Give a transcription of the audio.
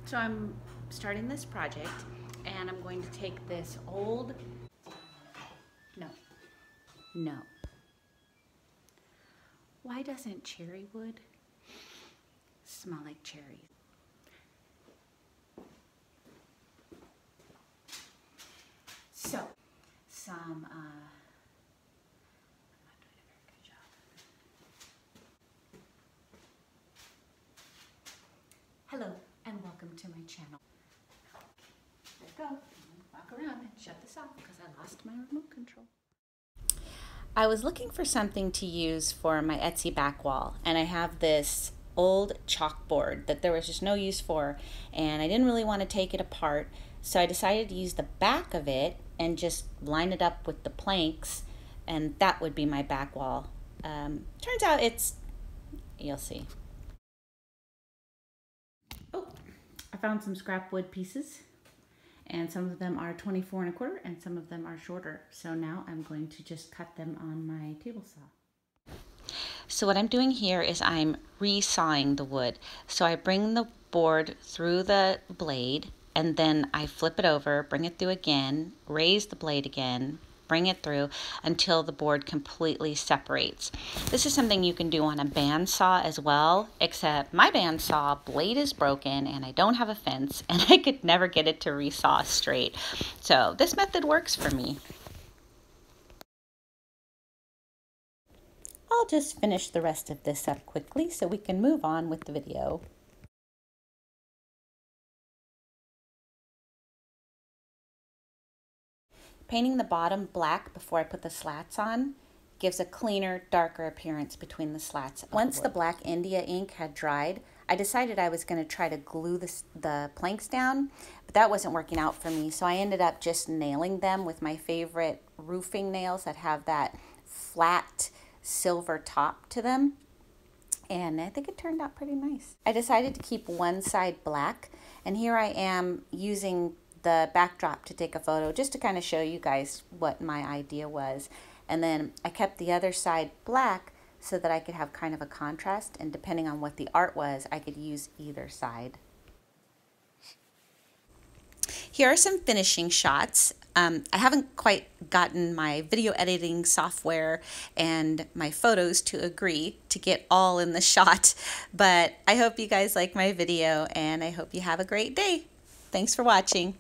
So I'm starting this project and I'm going to take this old, no. Why doesn't cherry wood smell like cherries? So, I'm not doing a very good job. Hello and welcome to my channel. There you go. Walk around and shut this off because I lost my remote control. I was looking for something to use for my Etsy back wall, and I have this old chalkboard that there was just no use for, and I didn't really want to take it apart, so I decided to use the back of it and just line it up with the planks, and that would be my back wall. Turns out you'll see. Oh, I found some scrap wood pieces, and some of them are 24 1/4 and some of them are shorter. So now I'm going to just cut them on my table saw. So what I'm doing here is I'm resawing the wood. So I bring the board through the blade and then I flip it over, bring it through again, raise the blade again, bring it through until the board completely separates. This is something you can do on a bandsaw as well, except my bandsaw blade is broken and I don't have a fence and I could never get it to resaw straight. So this method works for me. I'll just finish the rest of this up quickly so we can move on with the video. Painting the bottom black before I put the slats on gives a cleaner, darker appearance between the slats. Once the black India ink had dried, I decided I was going to try to glue the planks down, but that wasn't working out for me, so I ended up just nailing them with my favorite roofing nails that have that flat silver top to them, and I think it turned out pretty nice. I decided to keep one side black, and here I am using the backdrop to take a photo just to kind of show you guys what my idea was. And then I kept the other side black so that I could have kind of a contrast, and depending on what the art was, I could use either side. Here are some finishing shots. I haven't quite gotten my video editing software and my photos to agree to get all in the shot, but I hope you guys like my video and I hope you have a great day. Thanks for watching.